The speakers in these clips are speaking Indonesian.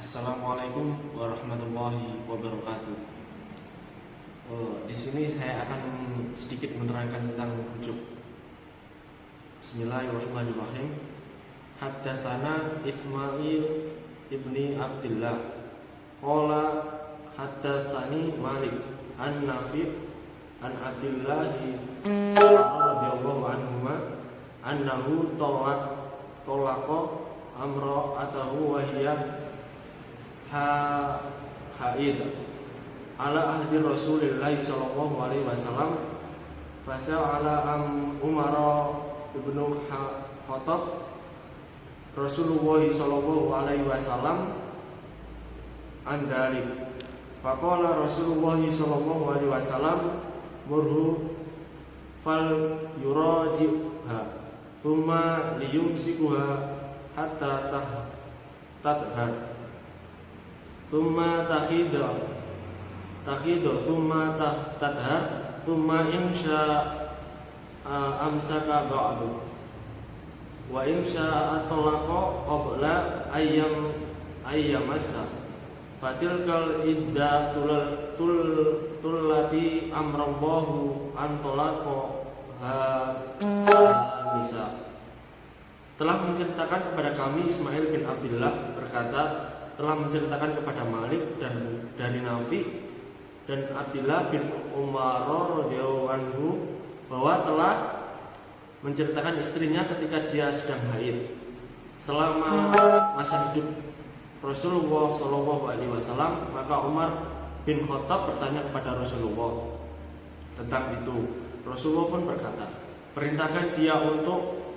Assalamualaikum warahmatullahi wabarakatuh. Di sini saya akan sedikit menerangkan tentang rujuk. Bismillahirrahmanirrahim. Haddatsana Ismail ibni Abdullah qala haddatsani Malik an Nafi' an Abdullah radhiyallahu anhuma annahu talaqa amra'atahu wa hiya haid ala ahdi Rasulillah sallallahu alaihi wasallam fasa'ala Umar ibnu Khattab Rasulullah sallallahu alaihi wasallam andalik faqala Rasulullah sallallahu alaihi wasallam murhu fal yuraji'ha thumma liyumsikuha hatta tathhar thumma takhidu thumma tathhar thumma insya amsaka ba'du wa insya atlaqa qabla ayyamassa fatilkal iddatul lati amrallahu antolaqa nisa. Telah menceritakan kepada kami Ismail bin Abdullah berkata, telah menceritakan kepada Malik dan dari Nafi dan Abdullah bin Umar radhiyallahu anhu bahwa telah menceritakan istrinya ketika dia sedang haid selama masa hidup Rasulullah Shallallahu Alaihi Wasallam. Maka Umar bin Khattab bertanya kepada Rasulullah tentang itu. Rasulullah pun berkata, perintahkan dia untuk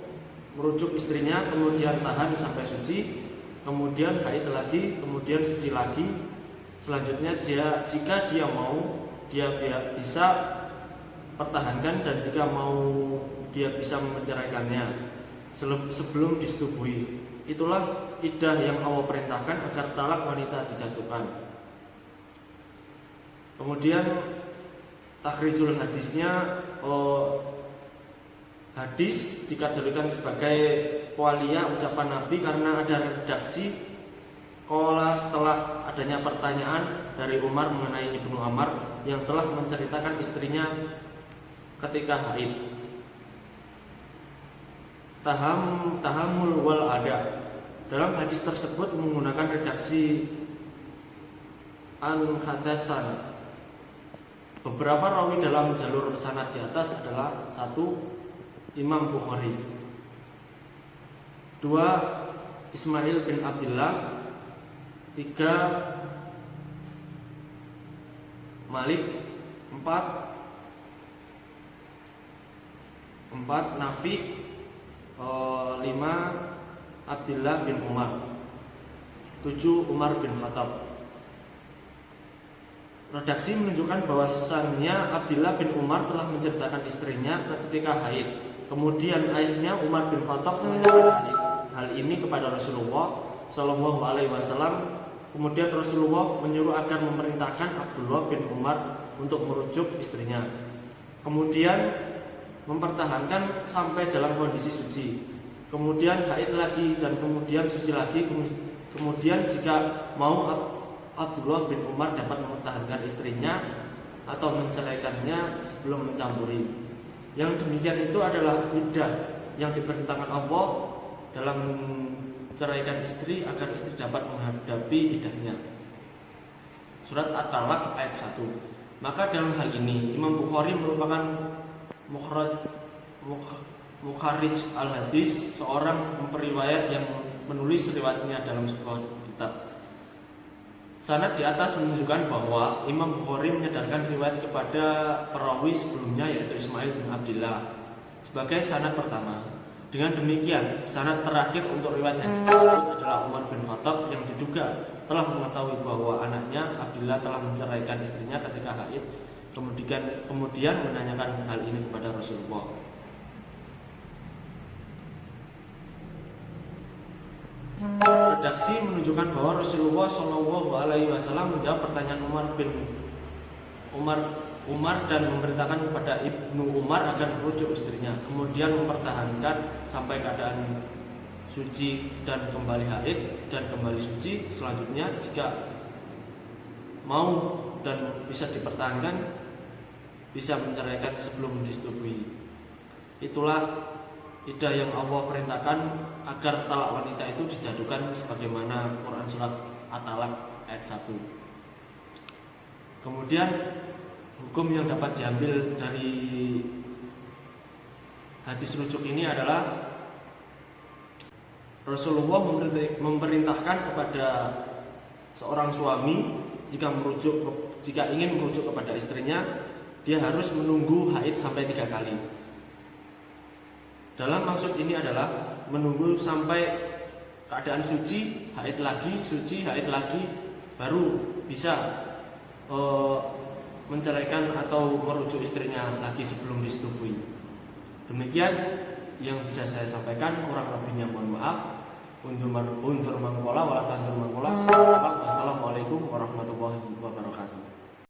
merujuk istrinya, kemudian tahan sampai suci, kemudian haid lagi, kemudian suci lagi. Selanjutnya jika dia mau, dia bisa pertahankan, dan jika mau dia bisa menceraikannya sebelum disetubuhi. Itulah iddah yang Allah perintahkan agar talak wanita dijatuhkan. Kemudian takhrijul hadisnya, hadis dikategorikan sebagai kualiyah ucapan Nabi karena ada redaksi qala setelah adanya pertanyaan dari Umar mengenai Ibnu Amr yang telah menceritakan istrinya ketika haid. Tahammul wal ada. Dalam hadis tersebut menggunakan redaksi an hadatsan. Beberapa rawi dalam jalur sanad di atas adalah: 1. Imam Bukhari, 2. Ismail bin Abdullah, 3. Malik, 4 Nafi, 5 Abdullah bin Umar, 7 Umar bin Khattab. Redaksi menunjukkan bahwasannya Abdullah bin Umar telah menceritakan istrinya ketika haid. Kemudian ayahnya Umar bin Khattab menyampaikan hal ini kepada Rasulullah Shallallahu Alaihi Wasallam. Kemudian Rasulullah menyuruh agar memerintahkan Abdullah bin Umar untuk merujuk istrinya, kemudian mempertahankan sampai dalam kondisi suci, kemudian haid lagi, dan kemudian suci lagi. Kemudian jika mau, Abdullah bin Umar dapat mempertahankan istrinya atau menceraikannya sebelum mencampuri. Yang demikian itu adalah iddah yang diperintahkan Allah dalam menceraikan istri agar istri dapat menghadapi iddahnya. Surat At-Talaq ayat 1. Maka dalam hal ini Imam Bukhari merupakan mukharrij al-hadis, seorang periwayat yang menulis riwayatnya dalam sebuah kitab. Sanad di atas menunjukkan bahwa Imam Bukhari menyadarkan riwayat kepada perawi sebelumnya, yaitu Ismail bin Abdullah, sebagai sanad pertama. Dengan demikian, sanad terakhir untuk riwayat yang tersebut adalah Umar bin Khattab yang diduga telah mengetahui bahwa anaknya Abdullah telah menceraikan istrinya ketika haid, kemudian menanyakan hal ini kepada Rasulullah. Redaksi menunjukkan bahwa Rasulullah Shallallahu Alaihi Wasallam menjawab pertanyaan Umar dan memerintahkan kepada Ibnu Umar agar merujuk istrinya, kemudian mempertahankan sampai keadaan suci dan kembali haid dan kembali suci. Selanjutnya jika mau dan bisa dipertahankan, bisa menceraikan sebelum disetujui. Itulah iddah yang Allah perintahkan agar talak wanita itu dijatuhkan sebagaimana Quran surat At-Talaq ayat 1. Kemudian hukum yang dapat diambil dari hadis rujuk ini adalah Rasulullah memerintahkan kepada seorang suami jika ingin merujuk kepada istrinya, dia harus menunggu haid sampai 3 kali. Dalam maksud ini adalah menunggu sampai keadaan suci, haid lagi, suci, haid lagi, baru bisa menceraikan atau merujuk istrinya lagi sebelum disetujui. Demikian yang bisa saya sampaikan, kurang lebihnya mohon maaf. Undur mangkola wala tandur mangkola. Wassalamualaikum warahmatullahi wabarakatuh.